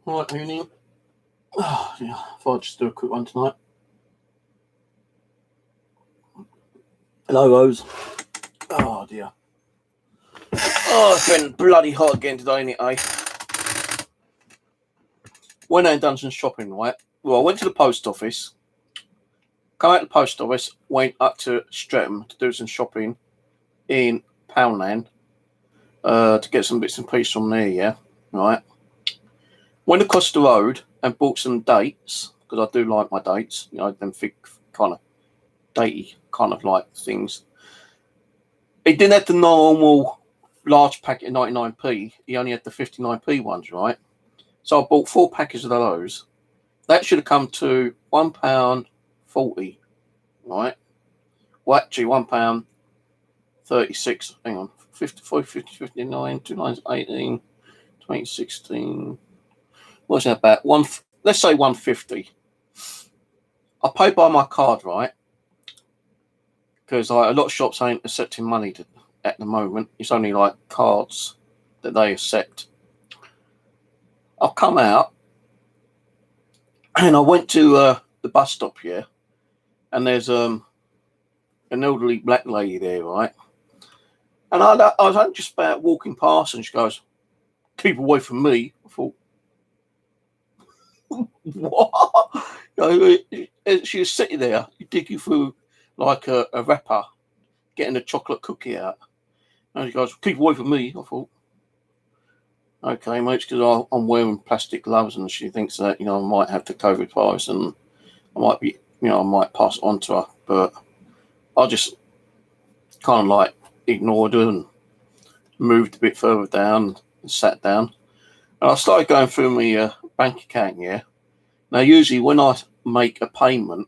Right, evening. Oh, yeah. Thought I'd just do a quick one tonight. Hello, Rose. Oh, dear. Oh, it's been bloody hot again today, ain't it, eh? Went out and done some shopping, right? Well, I went to the post office. Come out of the post office, went up to Streatham to do some shopping in Poundland to get some bits and pieces from there, yeah? Right. Went across the road and bought some dates, because I do like my dates, you know, them thick, kind of datey kind of like things. It didn't have the normal large packet of 99p. He only had the 59p ones, right? So I bought 4 packets of those. That should have come to £1.40, right? Well, actually, £1.36. Hang on, 54, 50, 59, 2 lines, 18, 20, 16. What's that about? Let's say 150. I paid by my card, right? Because a lot of shops ain't accepting money at the moment. It's only like cards that they accept. I've come out and I went to the bus stop here, and there's an elderly black lady there, right? And I was only just about walking past, and she goes, "Keep away from me." I thought, what? You know, she was sitting there digging through like a wrapper, getting a chocolate cookie out. And she goes, "Keep away from me." I thought, okay, mate, because I'm wearing plastic gloves, and she thinks that, you know, I might have the COVID virus, and I might be, you know, I might pass it on to her. But I just kind of like ignored her and moved a bit further down and sat down. And I started going through my bank account, yeah. Now, usually when I make a payment,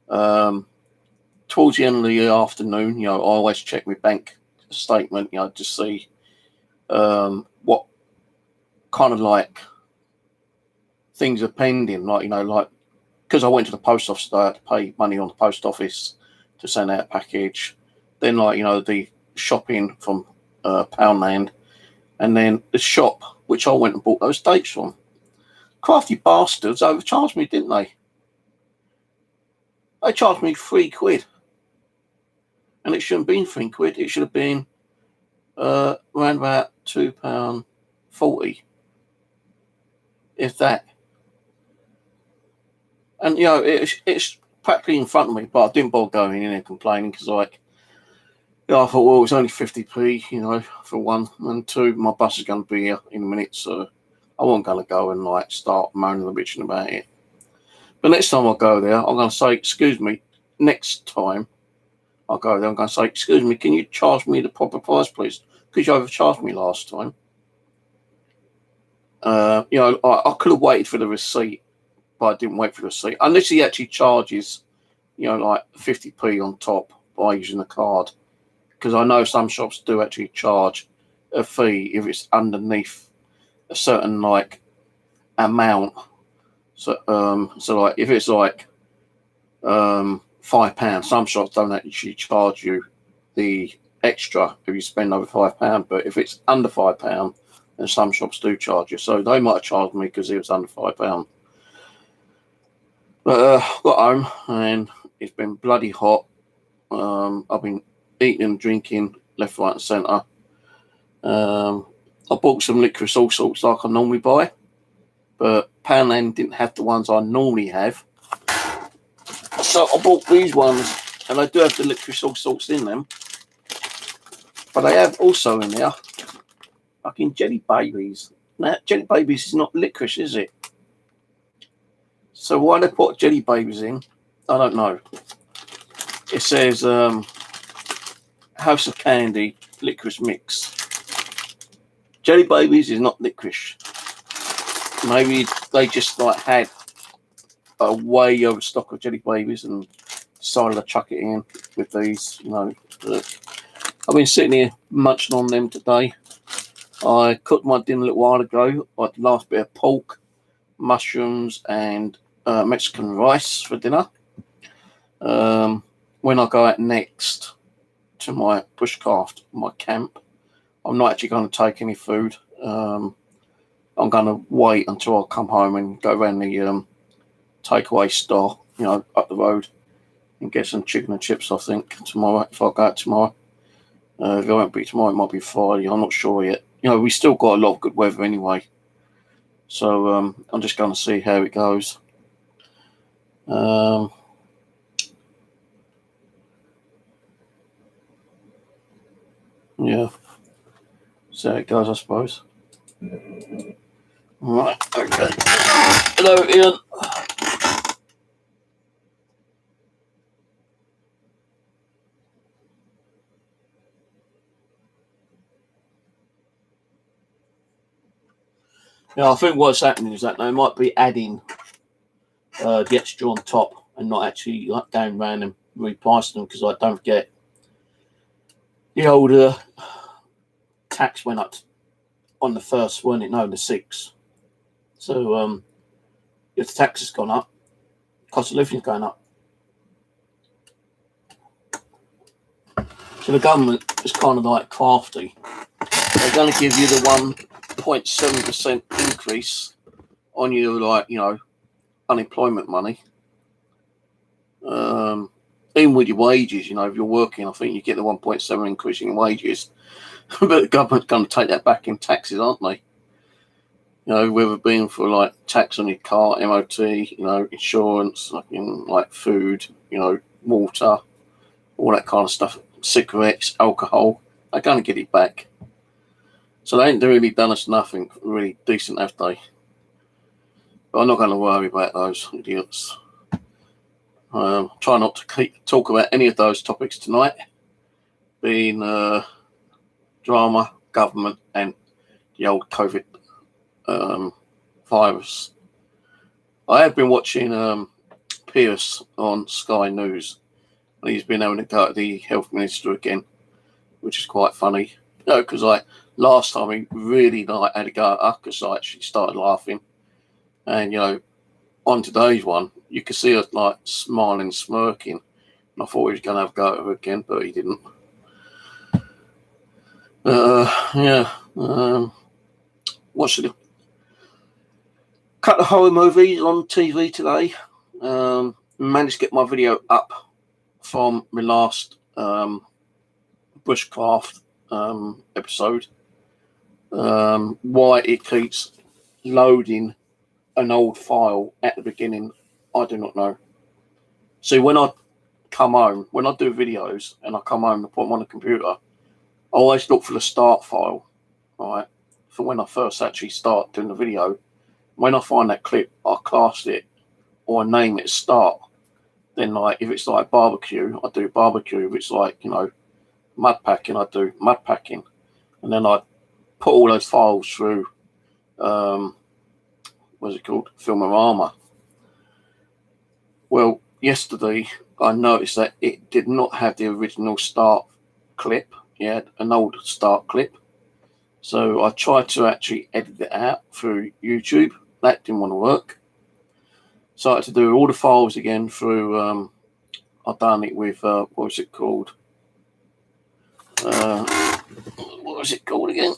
towards the end of the afternoon, you know, I always check my bank statement, you know, to see what kind of like things are pending, like, you know, like, because I went to the post office, I had to pay money on the post office to send out a package. Then, like, you know, the shopping from Poundland, and then the shop which I went and bought those dates from. Crafty bastards overcharged me, didn't they? They charged me £3, and it shouldn't have been £3. It should have been around about £2.40, if that. And, you know, it's practically in front of me, but I didn't bother going in and complaining, because, like, you know, I thought, well, it was only 50p, you know, for one, and two, my bus is going to be here in a minute, so I wasn't going to go and, like, start moaning and bitching about it. But next time I go there, I'm going to say, excuse me, next time I go there, I'm going to say, excuse me, can you charge me the proper price, please? Because you overcharged me last time. You know, I could have waited for the receipt, but I didn't wait for the receipt. Unless he actually charges, you know, like 50p on top by using the card. Because I know some shops do actually charge a fee if it's underneath a certain, like, amount. So like, if it's like £5, some shops don't actually charge you the extra if you spend over £5. But if it's under £5, then some shops do charge you. So they might have charged me because it was under £5. But got home and it's been bloody hot. I've been eating and drinking left, right, and centre. I bought some licorice, all sorts, like I normally buy, but Poundland didn't have the ones I normally have. So I bought these ones, and they do have the licorice, all sorts in them. But they have also in there fucking Jelly Babies. Now, Jelly Babies is not licorice, is it? So why they put Jelly Babies in, I don't know. It says House of Candy licorice mix. Jelly Babies is not licorice. Maybe they just, like, had a way over stock of Jelly Babies and decided to chuck it in with these, you know. I've been sitting here munching on them today. I cooked my dinner a little while ago. I had the last bit of pork, mushrooms, and Mexican rice for dinner. When I go out next to my bushcraft, my camp, I'm not actually going to take any food. I'm going to wait until I come home and go around the takeaway store, up the road, and get some chicken and chips, I think, tomorrow, if I go out tomorrow. If it won't be tomorrow, it might be Friday. I'm not sure yet. We still got a lot of good weather anyway. So I'm just going to see how it goes. Yeah. See how it goes, I suppose. Right, okay. Hello, Ian. Yeah, I think what's happening is that they might be adding the extra on top and not actually like going around and repricing them, because I don't get the older tax went up on the first, wasn't it? No, the 6th. So if the tax has gone up, cost of living is going up. So the government is kind of like crafty. They're going to give you the 1.7% increase on your unemployment money. Even with your wages, if you're working, I think you get the 1.7 increase in your wages. But the government's going to take that back in taxes, aren't they? Whether it being for like tax on your car, MOT, insurance, like food, water, all that kind of stuff, cigarettes, alcohol, they're going to get it back. So they ain't really done us nothing really decent, have they? But I'm not going to worry about those idiots. Try not to talk about any of those topics tonight, being drama, government, and the old COVID virus. I have been watching Pierce on Sky News, and he's been having a go at the health minister again, which is quite funny. Because last time he really had a go at her, because I actually started laughing, and on today's one, you could see her like smiling, smirking, and I thought he was going to have a go at her again, but he didn't. Watched a couple of horror movies on TV today. Managed to get my video up from my last bushcraft episode. Why it keeps loading an old file at the beginning, I do not know. See, when I come home, when I do videos and I come home and put them on the computer, I always look for the start file, right, for when I first actually start doing the video. When I find that clip, I class it or name it start. Then, like, if it's like barbecue, I do barbecue. If it's like, mud packing, I do mud packing. And then I put all those files through, what's it called? Filmorama. Well, yesterday I noticed that it did not have the original start clip. It had an old start clip. So I tried to actually edit it out through YouTube. That didn't want to work. So I had to do all the files again through, I've done it with, what was it called? What was it called again?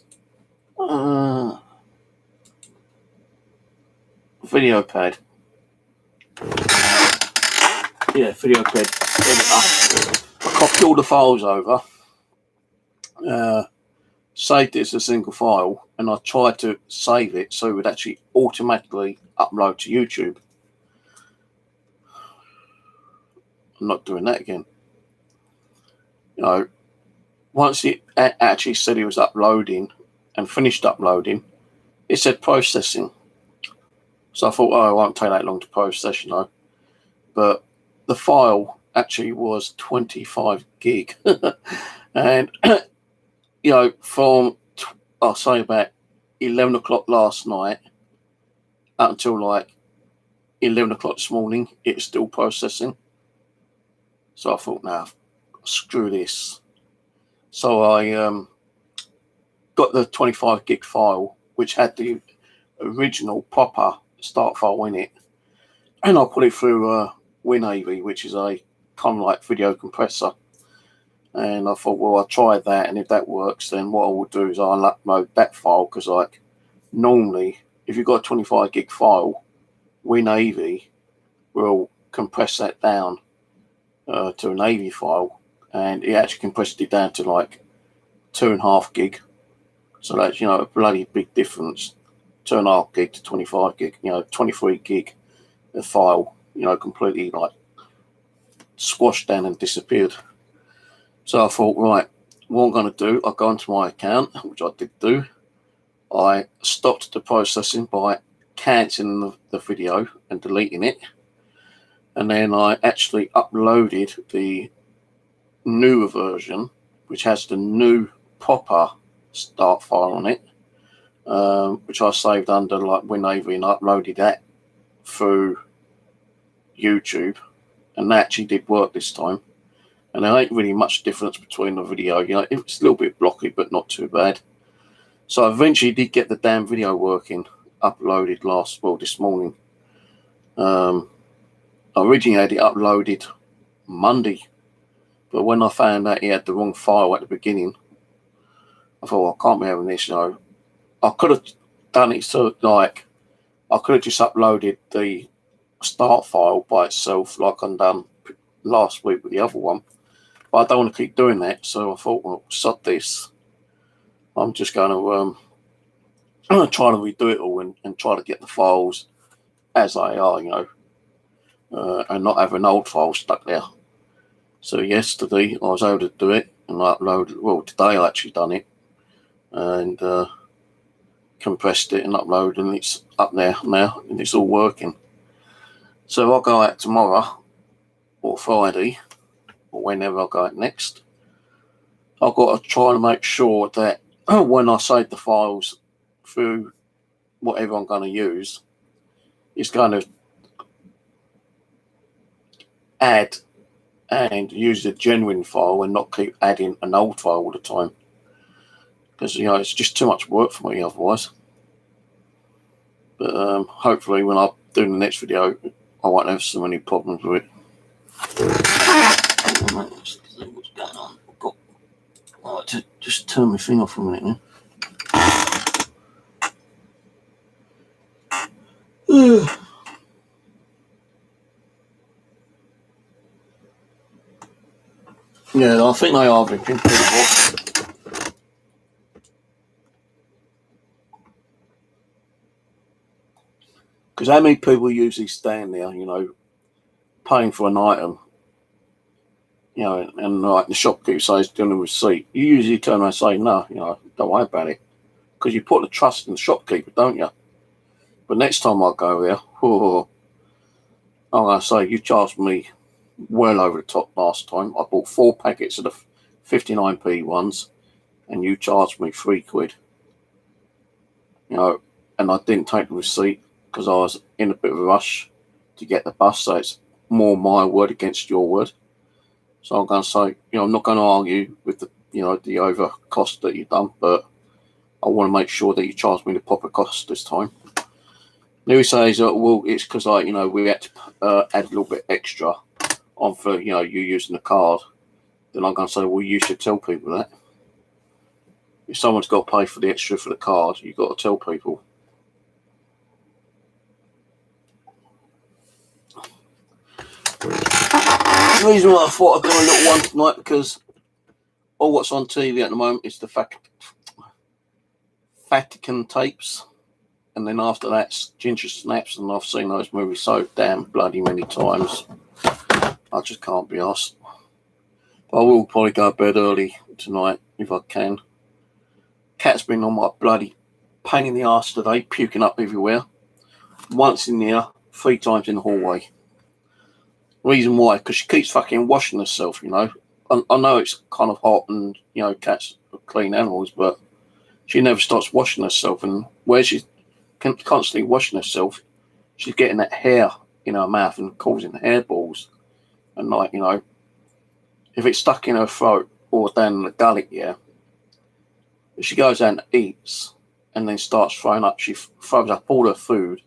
Video pad. Yeah, video pad editor. I copied all the files over, saved it as a single file, and I tried to save it so it would actually automatically upload to YouTube. I'm not doing that again. Once it actually said it was uploading and finished uploading, it said processing. So I thought, it won't take that long to process, But the file actually was 25 gig. And, from, I'll say about 11 o'clock last night up until like 11 o'clock this morning, it's still processing. So I thought, nah, screw this. So I got the 25 gig file, which had the original proper start file in it, and I put it through WinAV, which is a kind of like video compressor, And I thought, well, I'll try that, and if that works, then what I will do is I'll upload that file, because like normally, if you've got a 25 gig file, WinAV will compress that down to an AV file, and it actually compressed it down to like 2.5 gig. So that's, you know, a bloody big difference. 2.5 gig to 25 gig, you know, 23 gig a file, you know, completely like squashed down and disappeared. So I thought, right, what I'm going to do, I'll go into my account, which I did do. I stopped the processing by cancelling the video and deleting it. And then I actually uploaded the newer version, which has the new proper start file on it, which I saved under like WinAV, and I uploaded that through YouTube, and that actually did work this time. And there ain't really much difference between the video, you know, it's a little bit blocky, but not too bad. So I eventually did get the damn video working, uploaded this morning. I originally had it uploaded Monday, but when I found out he had the wrong file at the beginning, I thought, well, I can't be having this, you know. I could have done it so like I could have just uploaded the start file by itself, like I done last week with the other one. But I don't want to keep doing that, so I thought, well, sod this. I'm just going to try to redo it all and try to get the files as they are, you know, and not have an old file stuck there. So yesterday I was able to do it, and I uploaded, well, today I actually done it, and compressed it and uploaded, and it's up there now, and it's all working. So I'll go out tomorrow or Friday, or whenever I go out next. I've got to try to make sure that when I save the files through whatever I'm going to use, it's going to add and use the genuine file and not keep adding an old file all the time. Because, you know, it's just too much work for me otherwise. But hopefully when I do the next video, I won't have so many problems with it. Let's see what's going on. I'd like to just turn my thing off for a minute now. Yeah, I think they are drinking pretty hot. Because how many people usually stand there, you know, paying for an item, you know, and like the shopkeeper says, doing the receipt, you usually turn around and say, no, you know, don't worry about it. Because you put the trust in the shopkeeper, don't you? But next time I go there, I'm going to say, you charged me well over the top last time. I bought 4 packets of the 59p ones, and you charged me £3. You know, and I didn't take the receipt because I was in a bit of a rush to get the bus, so it's more my word against your word. So I'm going to say, you know, I'm not going to argue with the, you know, the over cost that you've done, but I want to make sure that you charge me the proper cost this time. Louis says, well, it's because you know, we had to add a little bit extra on for, you know, you using the card. Then I'm going to say, well, you should tell people that. If someone's got to pay for the extra for the card, you've got to tell people. The reason why I thought I'd do a little one tonight, because all what's on TV at the moment is the Vatican tapes, and then after that's Ginger Snaps, and I've seen those movies so damn bloody many times, I just can't be asked. But I will probably go to bed early tonight if I can. Cat's been on my bloody pain in the arse today, puking up everywhere. Once in there, 3 times in the hallway. Reason why, because she keeps fucking washing herself, you know. I know it's kind of hot and, you know, cats are clean animals, but she never stops washing herself. And where she's constantly washing herself, she's getting that hair in her mouth and causing hairballs. And, like, you know, if it's stuck in her throat or down the gullet, yeah, if she goes out and eats and then starts throwing up, she throws up all her food.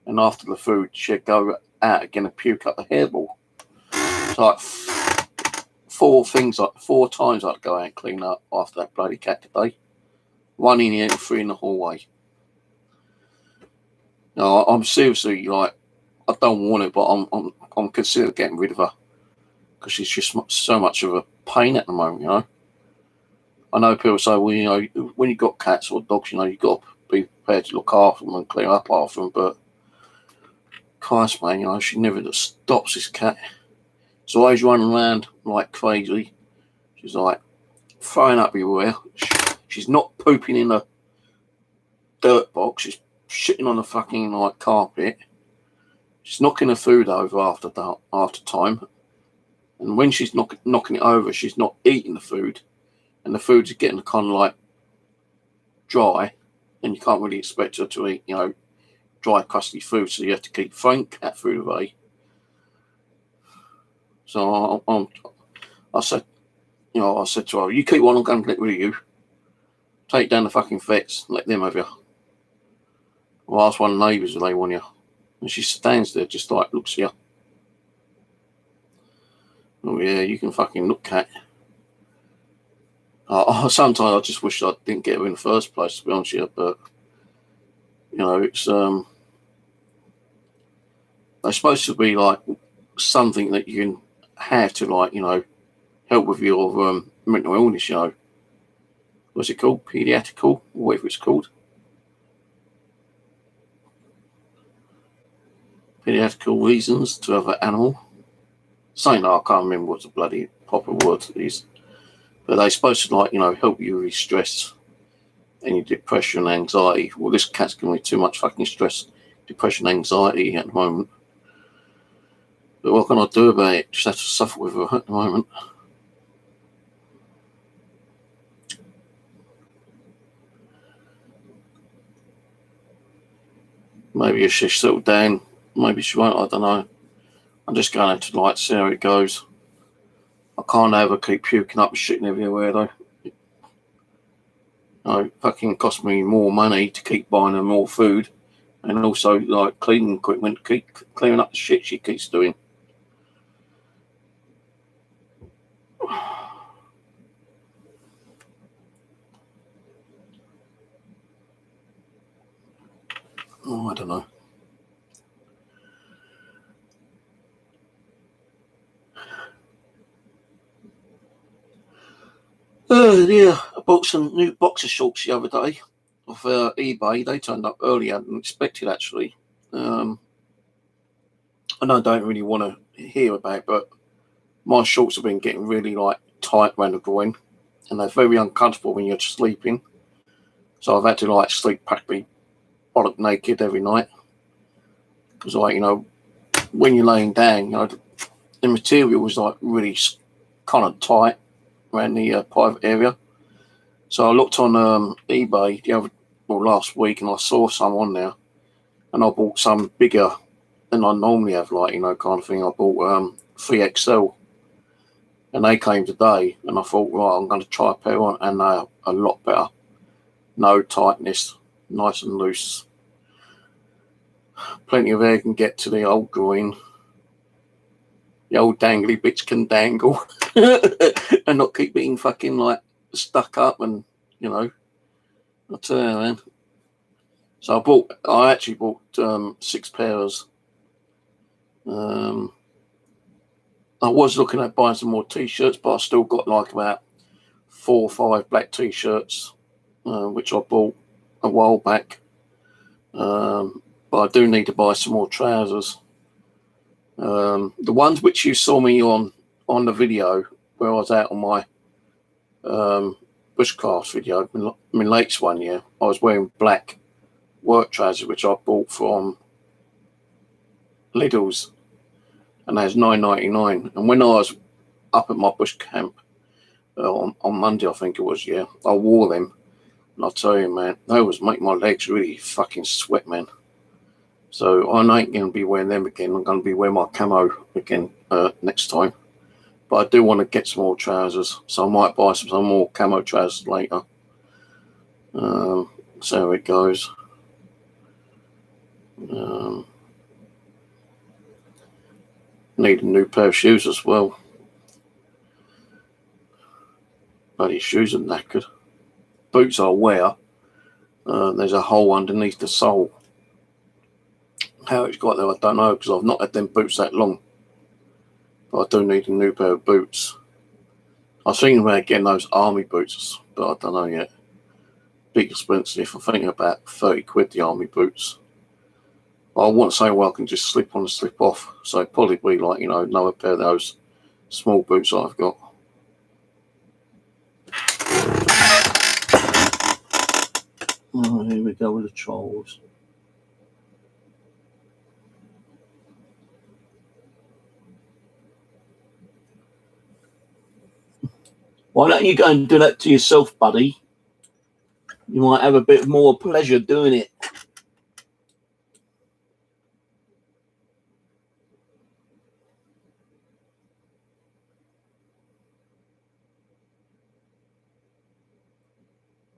And after the food, she'll go out again and puke up the hairball. So, like, 4 times I'd go out and clean up after that bloody cat today. 1 in here and 3 in the hallway. No, I'm seriously like, I don't want it, but I'm considering getting rid of her because she's just so much of a pain at the moment, you know. I know people say, well, you know, when you've got cats or dogs, you know, you've got to be prepared to look after them and clean up after them, but Christ, man, you know, she never just stops, this cat. She's always running around like crazy. She's like throwing up everywhere. She's not pooping in the dirt box. She's shitting on the fucking like carpet. She's knocking the food over after time. And when she's knocking it over, she's not eating the food. And the food's getting kind of like dry. And you can't really expect her to eat, you know, dry, crusty food. So you have to keep throwing cat food away. So I said to her, you keep on, I'm going to get rid of you. Take down the fucking vets, let them have you. Well, I asked one of the neighbours if they want you. And she stands there, just like, looks at you. Oh, yeah, you can fucking look, cat. Sometimes I just wish I didn't get her in the first place, to be honest with you. But, you know, it's, they're supposed to be like something that you can have to, like, you know, help with your mental illness, you know. What's it called? Pediatrical, or whatever it's called. Pediatrical reasons to have an animal. Something that I can't remember what the bloody proper word is. But they're supposed to, like, you know, help you with stress, any depression, anxiety. Well, this cat's giving me too much fucking stress, depression, anxiety at the moment. But what can I do about it? Just have to suffer with her at the moment. Maybe if she settled down, maybe she won't, I don't know. I'm just going to like see how it goes. I can't have her keep puking up and shitting everywhere though. You know, it fucking cost me more money to keep buying her more food, and also like cleaning equipment, keep clearing up the shit she keeps doing. Oh, I don't know. Yeah, I bought some new boxer shorts the other day off eBay. They turned up earlier than expected, actually. I know I don't really want to hear about it, but my shorts have been getting really like tight around the groin, and they're very uncomfortable when you're sleeping. So I've had to like sleep practically bollock naked every night because, like, you know, when you're laying down, you know, the material was like really kind of tight around the private area. So I looked on eBay last week, and I saw some on there, and I bought some bigger than I normally have, like, you know, kind of thing. I bought 3XL, and they came today, and I thought, right, I'm going to try a pair on, and they're a lot better. No tightness, nice and loose. Plenty of air can get to the old groin. The old dangly bits can dangle and not keep being fucking like stuck up, and, you know, I tell you, man. So I actually bought 6 pairs. I was looking at buying some more t-shirts, but I still got like about 4 or 5 black t-shirts, which I bought a while back. But I do need to buy some more trousers. The ones which you saw me on the video where I was out on my bushcraft video, my latest one, yeah, I was wearing black work trousers, which I bought from Lidl's, and they was $9.99. And when I was up at my bush camp on Monday, I think it was, yeah, I wore them, and I'll tell you, man, they was making my legs really fucking sweat, man. So I ain't going to be wearing them again. I'm going to be wearing my camo again next time. But I do want to get some more trousers, so I might buy some more camo trousers later. So how it goes. Need a new pair of shoes as well. Bloody shoes are knackered. Boots I wear, there's a hole underneath the sole. How it's got there, I don't know, because I've not had them boots that long. But I do need a new pair of boots. I was thinking about getting those army boots, but I don't know yet. Big expensive. I think about 30 quid the army boots. But I wouldn't say, well, I can just slip on and slip off. So it'd probably be like, another pair of those small boots that I've got. Oh, here we go with the trolls. Why don't you go and do that to yourself, buddy? You might have a bit more pleasure doing it.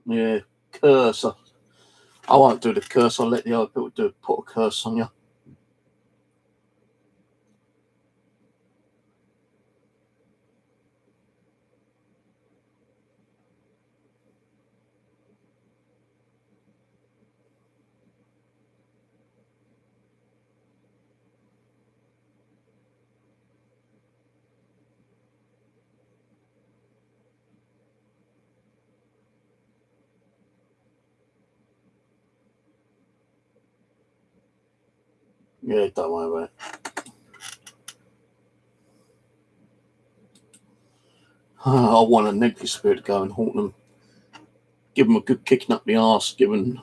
Yeah, curse. I won't do the curse. I'll let the other people put a curse on you. Yeah, don't worry about it. I want a negative spirit to go and haunt them. Give them a good kicking up the arse, give them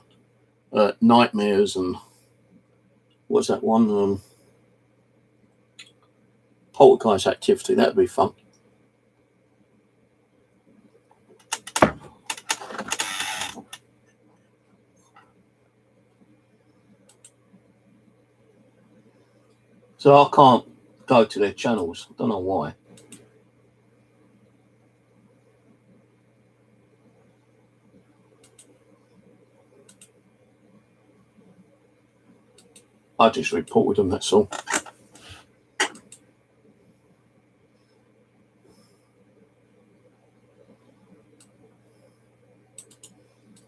nightmares and what's that one? Poltergeist activity. That'd be fun. So I can't go to their channels. I don't know why. I just reported them, that's all.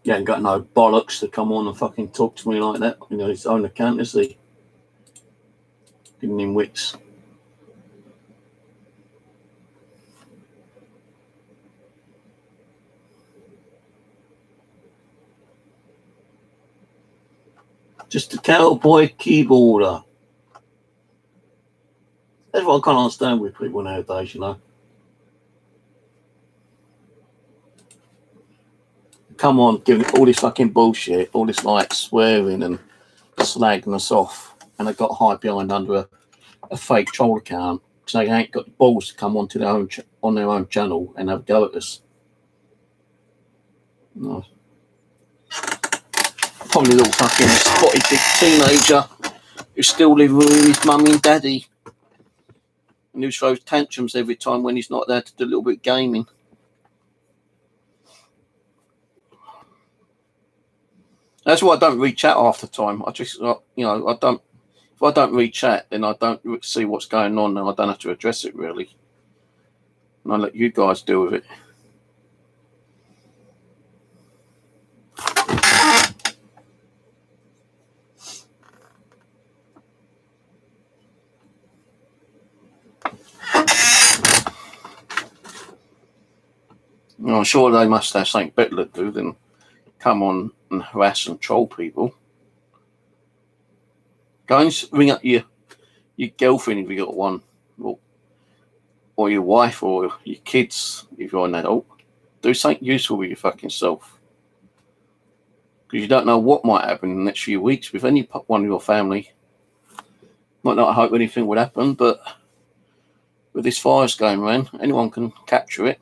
He ain't got no bollocks to come on and fucking talk to me like that. His own account, is he? Giving him wits. Just a cowboy keyboarder. That's what I can't understand with people nowadays, Come on, giving all this fucking bullshit, all this like swearing and slagging us off, and they got hide behind under a fake troll account because they ain't got the balls to come onto their own on their own channel and have a go at us. No. Probably a little fucking spotty dick teenager who's still living with his mummy and daddy, and who throws tantrums every time when he's not there to do a little bit of gaming. That's why I don't read chat half the time. I just, I don't. If I don't read chat, then I don't see what's going on, and I don't have to address it really. And I let you guys deal with it. I'm sure they must have something better to do than come on and harass and troll people. Go and ring up your girlfriend if you got one, or your wife, or your kids if you're an adult. Do something useful with your fucking self, because you don't know what might happen in the next few weeks with any one of your family. Might not hope anything would happen, but with this virus going around, anyone can capture it.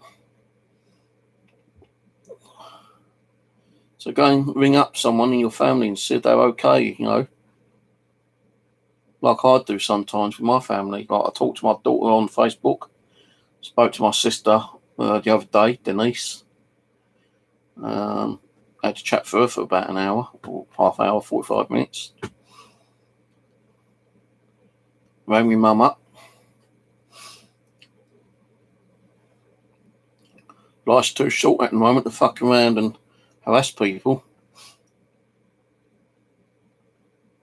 So go and ring up someone in your family and see if they're okay, like I do sometimes with my family. Like I talked to my daughter on Facebook, spoke to my sister the other day, Denise. I had to chat for her for about an hour, or half hour, 45 minutes. Rang my mum up. Life's too short at the moment to fuck around and harass people.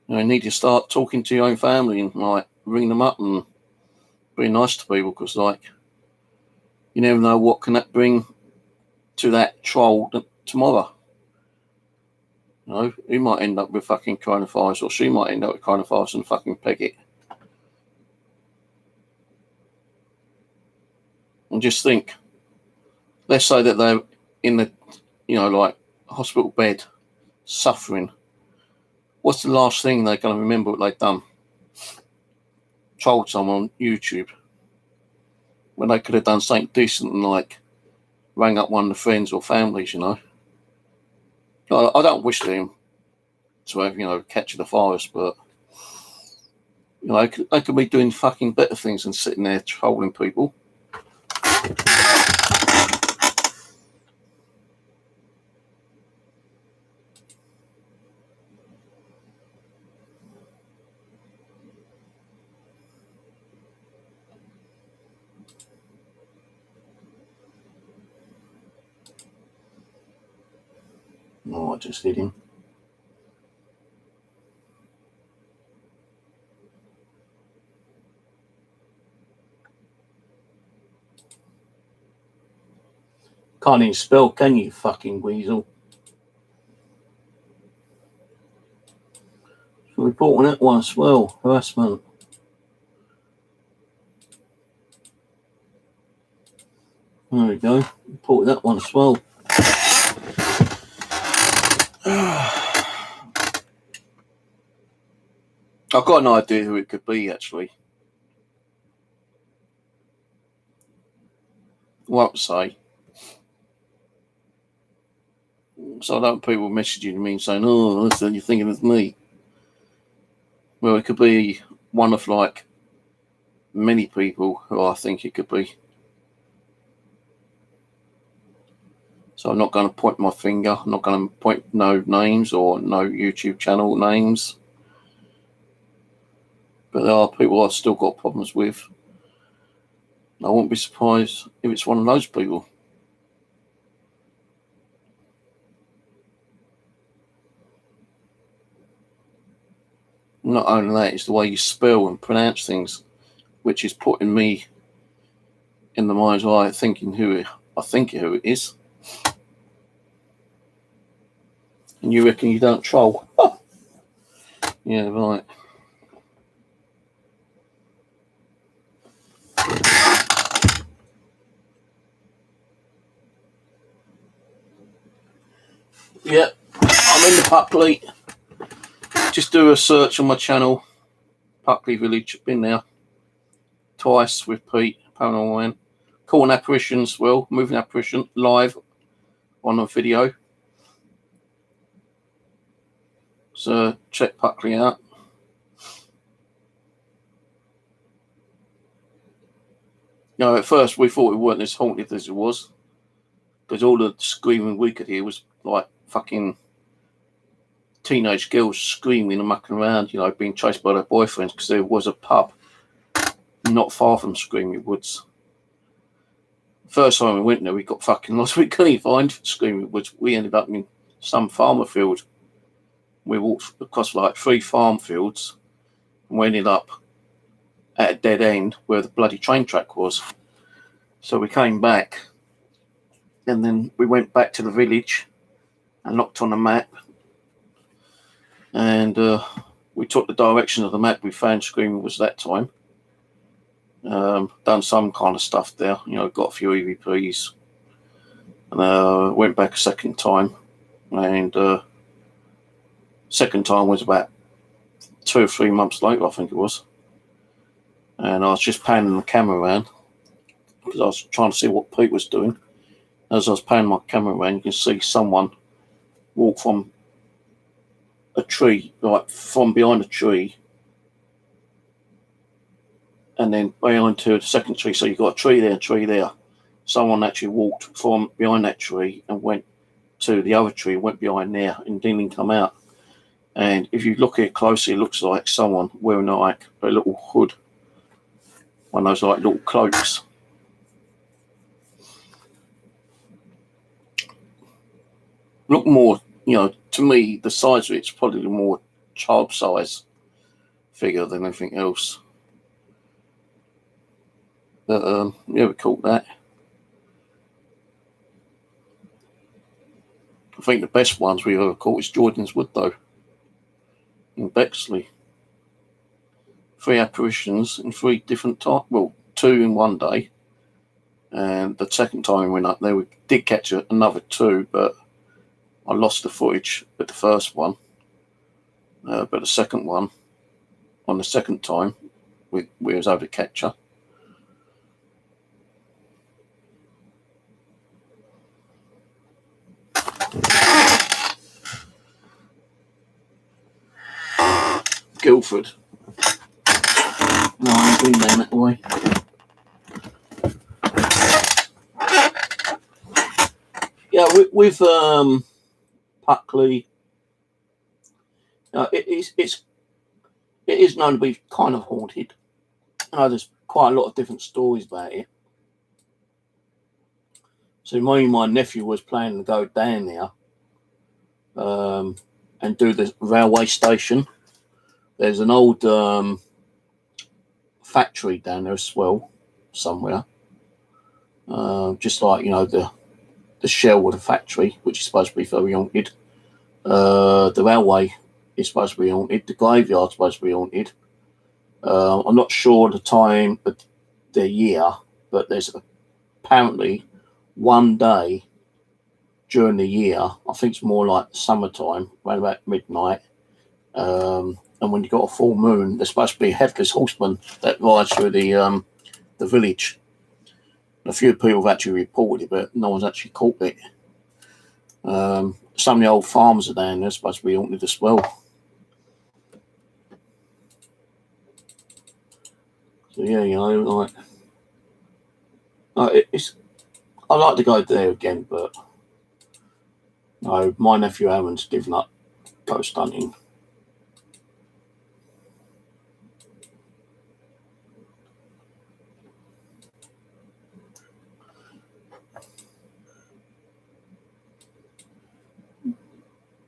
You need to start talking to your own family and like ring them up and be nice to people, because like you never know what can that bring to that troll tomorrow. He might end up with fucking coronavirus, or she might end up with coronavirus and fucking peg it. And just think, let's say that they're in the, like hospital bed, suffering. What's the last thing they're going to remember what they've done? Trolled someone on YouTube, when they could have done something decent and like rang up one of the friends or families, I don't wish them to have, catch the virus, but they could be doing fucking better things than sitting there trolling people. Oh, I just hit him. Can't even spell, can you, fucking weasel? So report on that one as well, harassment. There we go, report that one as well. I've got an idea who it could be, actually. What to say? So I don't want people messaging me and saying, "Oh, listen, you're thinking of me." Well, it could be one of like many people who I think it could be. So I'm not going to point my finger. I'm not going to point no names or no YouTube channel names. But there are people I've still got problems with. I won't be surprised if it's one of those people. Not only that, it's the way you spell and pronounce things, which is putting me in the mind's eye thinking who it is. And you reckon you don't troll? Oh. Yeah, right. Yep, I'm in the Puckley. Just do a search on my channel, Puckley Village. Been there twice with Pete, Paranormal Man. Call an apparition as well, moving apparition, live on a video. So check Puckley out. At first we thought it weren't as haunted as it was, because all the screaming we could hear was like fucking teenage girls screaming and mucking around, being chased by their boyfriends, because there was a pub not far from Screaming Woods. First time we went there, we got fucking lost. We couldn't find Screaming Woods. We ended up in some farmer field. We walked across like 3 farm fields, and we ended up at a dead end where the bloody train track was. So we came back, and then we went back to the village and looked on the map, and we took the direction of the map we found Screaming Woods that time. Done some kind of stuff there, got a few EVPs, and went back a second time, and second time was about 2 or 3 months later, I think it was, and I was just panning the camera around because I was trying to see what Pete was doing. As I was panning my camera around, you can see someone walk from a tree, like from behind a tree, and then behind to the second tree. So you've got a tree there. Someone actually walked from behind that tree and went to the other tree, went behind there, and didn't come out. And if you look at it closely, it looks like someone wearing like a little hood, one of those like little cloaks. look more, to me, the size of it's probably the more child size figure than anything else. But yeah, we caught that. I think the best ones we've ever caught is Jordan's Wood, though, in Bexley. 3 apparitions in 3 different times. Well, 2 in one day. And the second time we went up there, we did catch another 2, but I lost the footage with the first one. But the second one, on the second time, we was able to catch her. Guildford. No, I ain't been down that way. Yeah, with Puckley, it is known to be kind of haunted. There's quite a lot of different stories about it. So me and my nephew was planning to go down there and do the railway station. There's an old factory down there as well, somewhere. Just like, the shell of the factory, which is supposed to be very haunted. The railway is supposed to be haunted. The graveyard's supposed to be haunted. I'm not sure the time of the year, but there's apparently one day during the year, I think it's more like summertime, around about midnight, and when you've got a full moon, there's supposed to be a headless horseman that rides through the village. A few people have actually reported it, but no one's actually caught it. Some of the old farms are down there, supposed to be haunted as well. So yeah, I like to go there again, but no, my nephew Aaron's given up ghost hunting.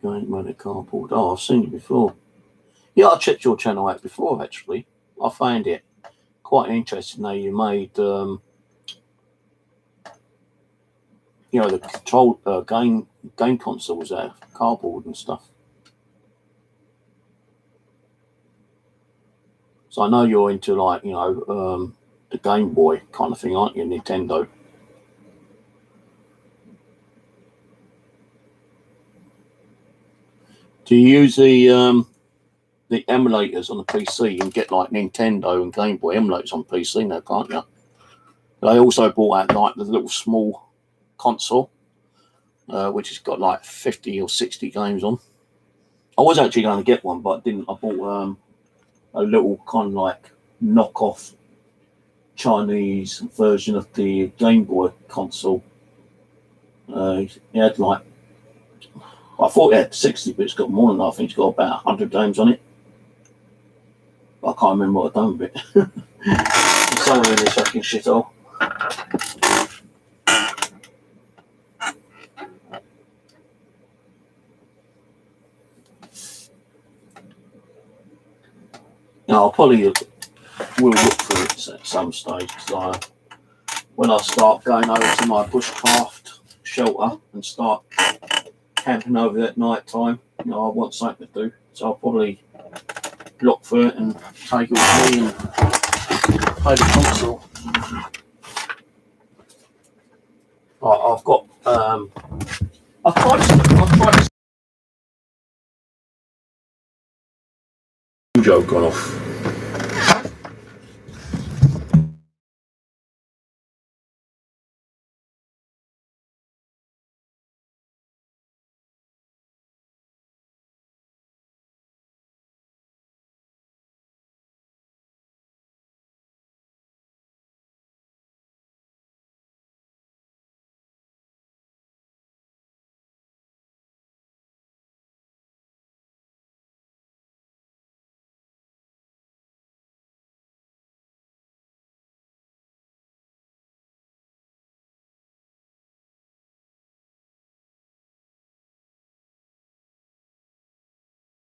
Going by the carport. Oh, I've seen you before. Yeah, I checked your channel out before, actually. I found it quite interesting how you made, the control game consoles out of cardboard and stuff. So I know you're into, like, the Game Boy kind of thing, aren't you, Nintendo? Do you use the emulators on the PC? You can get like Nintendo and Game Boy emulators on PC now, can't you? They also brought out like the little small console, which has got like 50 or 60 games on. I was actually going to get one, but I didn't. I bought a little kind of like knockoff Chinese version of the Game Boy console. It had like, I thought it had 60, but it's got more than that. I think it's got about 100 games on it. But I can't remember what I've done with it. Somewhere in this fucking shithole. I'll probably will look for it at some stage, because when I start going over to my bushcraft shelter and start camping over there at night time, I want something to do. So I'll probably look for it and take it with me and play the console. I've got I've tried this. Joke gone off.